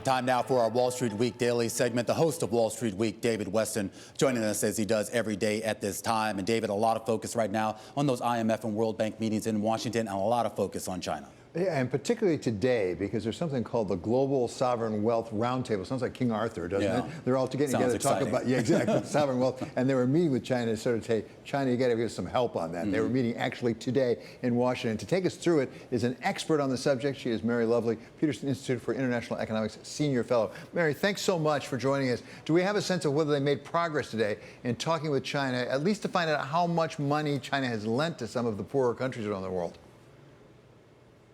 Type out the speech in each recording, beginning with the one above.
Time now for our Wall Street Week Daily segment. The host of Wall Street Week, David Westin, joining us as he does every day at this time. And David, a lot of focus right now on those IMF and World Bank meetings in Washington, and a lot of focus on China. Yeah, and particularly today, because there's something called the Global Sovereign Wealth Roundtable. Sounds like King Arthur, doesn't it? They're all getting together to talk about, exactly, sovereign wealth. And they were meeting with China to sort of say, China, you got to give us some help on that. They were meeting actually today in Washington. To take us through it is an expert on the subject. She is Mary Lovely, Peterson Institute for International Economics Senior Fellow. Mary, thanks so much for joining us. Do we have a sense of whether they made progress today in talking with China, at least to find out how much money China has lent to some of the poorer countries around the world?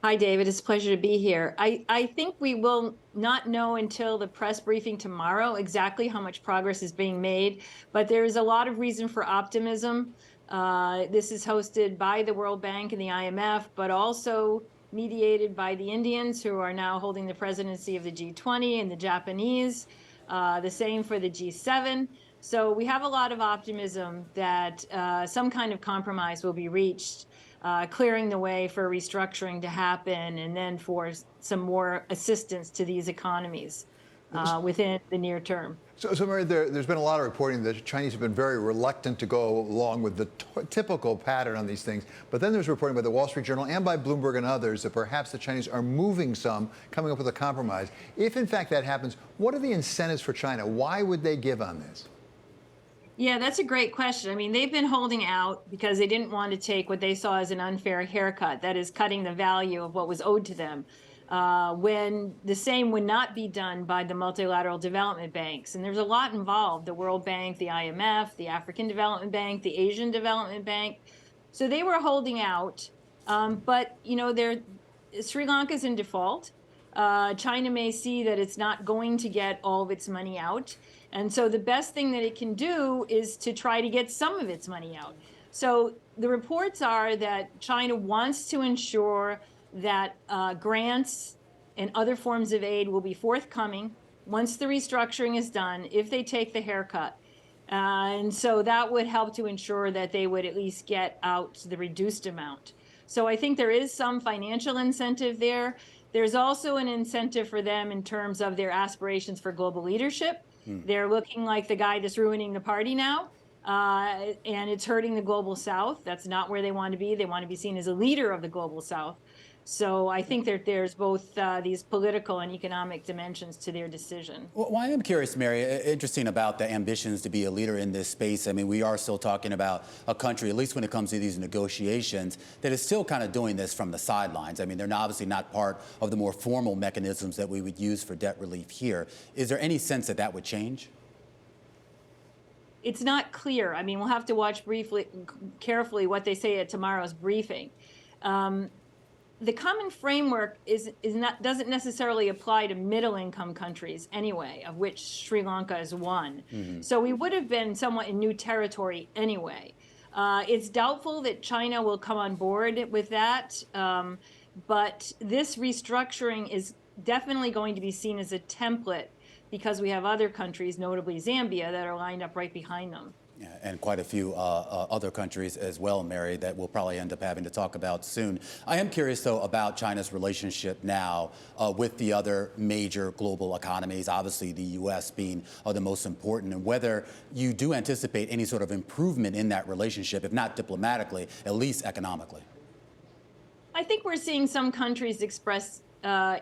Hi, David. It's a pleasure to be here. I think we will not know until the press briefing tomorrow exactly how much progress is being made, but there is a lot of reason for optimism. This is hosted by the World Bank and the IMF, but also mediated by the Indians, who are now holding the presidency of the G20, and the Japanese, the same for the G7. So we have a lot of optimism that some kind of compromise will be reached, clearing the way for restructuring to happen, and then for some more assistance to these economies within the near term. So Mary, there's been a lot of reporting that the Chinese have been very reluctant to go along with the typical pattern on these things. But then there's reporting by the Wall Street Journal and by Bloomberg and others that perhaps the Chinese are moving some, coming up with a compromise. If, in fact, that happens, what are the incentives for China? Why would they give on this? Yeah, that's a great question. I mean, they've been holding out because they didn't want to take what they saw as an unfair haircut, that is cutting the value of what was owed to them, when the same would not be done by the multilateral development banks. And there's a lot involved: the World Bank, the IMF, the African Development Bank, the Asian Development Bank. So they were holding out. But, you know, Sri Lanka's in default. China may see that it's not going to get all of its money out. And so the best thing that it can do is to try to get some of its money out. So the reports are that China wants to ensure that grants and other forms of aid will be forthcoming once the restructuring is done, if they take the haircut. And so that would help to ensure that they would at least get out the reduced amount. So I think there is some financial incentive there. There's also an incentive for them in terms of their aspirations for global leadership. They're looking like the guy that's ruining the party now, and it's hurting the global South. That's not where they want to be. They want to be seen as a leader of the global South. So I think that there's both these political and economic dimensions to their decision. Well, I am curious, Mary, interesting about the ambitions to be a leader in this space. I mean, we are still talking about a country, at least when it comes to these negotiations, that is still kind of doing this from the sidelines. I mean, they're obviously not part of the more formal mechanisms that we would use for debt relief here. Is there any sense that that would change? It's not clear. I mean, we'll have to watch carefully what they say at tomorrow's briefing. The common framework doesn't necessarily apply to middle-income countries anyway, of which Sri Lanka is one. So we would have been somewhat in new territory anyway. It's doubtful that China will come on board with that, but this restructuring is definitely going to be seen as a template, because we have other countries, notably Zambia, that are lined up right behind them. Yeah, and quite a few other countries as well, Mary, that we'll probably end up having to talk about soon. I am curious, though, about China's relationship now with the other major global economies, obviously the U.S. being the most important, and whether you do anticipate any sort of improvement in that relationship, if not diplomatically, at least economically. I think we're seeing some countries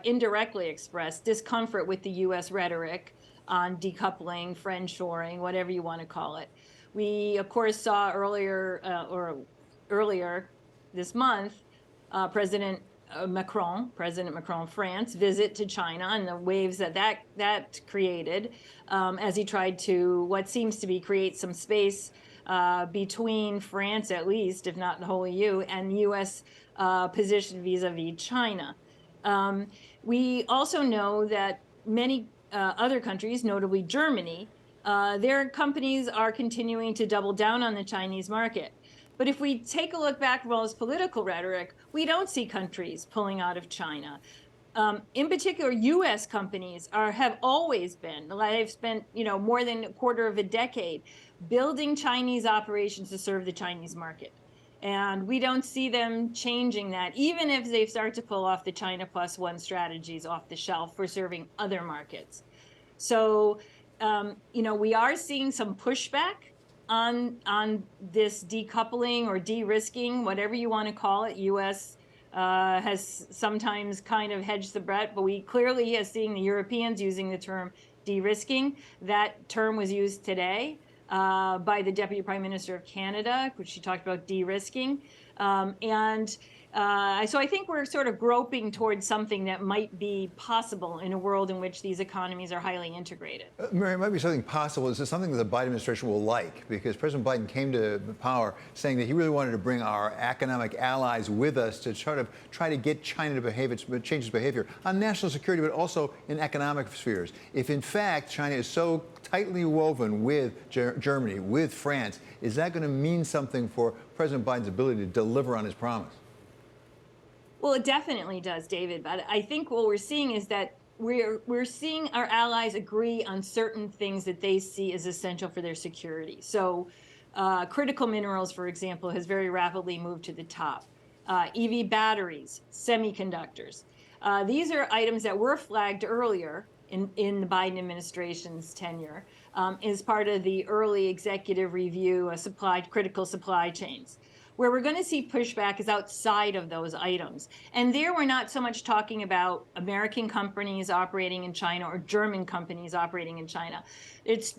indirectly express discomfort with the U.S. rhetoric on decoupling, friendshoring, whatever you want to call it. We, of course, saw earlier this month, President Macron of France, visit to China, and the waves that created as he tried to, what seems to be, create some space between France, at least, if not the whole EU, and U.S. Position vis-a-vis China. We also know that many other countries, notably Germany, their companies are continuing to double down on the Chinese market. But if we take a look back at all this political rhetoric, we don't see countries pulling out of China. In particular, U.S. companies have always been, they've spent more than a quarter of a decade building Chinese operations to serve the Chinese market. And we don't see them changing that, even if they start to pull off the China plus one strategies off the shelf for serving other markets. So, we are seeing some pushback on this decoupling or de-risking, whatever you want to call it. U.S. Has sometimes kind of hedged the bet, but we clearly are seeing the Europeans using the term de-risking. That term was used today by the Deputy Prime Minister of Canada, which she talked about de-risking. So I think we're sort of groping towards something that might be possible in a world in which these economies are highly integrated. Mary, it might be something possible. Is this something that the Biden administration will like? Because President Biden came to power saying that he really wanted to bring our economic allies with us to try to get China to change its behavior on national security, but also in economic spheres. If in fact China is so tightly woven with Germany, with France, is that going to mean something for President Biden's ability to deliver on his promise? Well, it definitely does, David. But I think what we're seeing is that we're seeing our allies agree on certain things that they see as essential for their security. So critical minerals, for example, has very rapidly moved to the top. EV batteries, semiconductors. These are items that were flagged earlier in the Biden administration's tenure as part of the early executive review of critical supply chains. Where we're going to see pushback is outside of those items. And there we're not so much talking about American companies operating in China or German companies operating in China. It's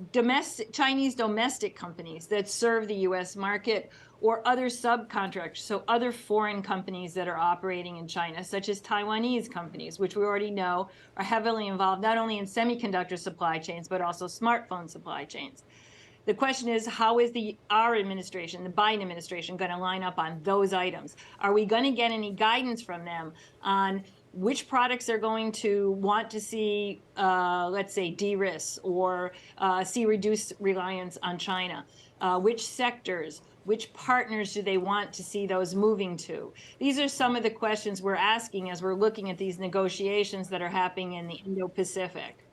Chinese domestic companies that serve the US market, or other subcontractors, so other foreign companies that are operating in China, such as Taiwanese companies, which we already know are heavily involved not only in semiconductor supply chains, but also smartphone supply chains. The question is, how is our administration, the Biden administration, going to line up on those items? Are we going to get any guidance from them on which products they're going to want to see, let's say, de-risk or see reduced reliance on China? Which sectors, which partners do they want to see those moving to? These are some of the questions we're asking as we're looking at these negotiations that are happening in the Indo-Pacific.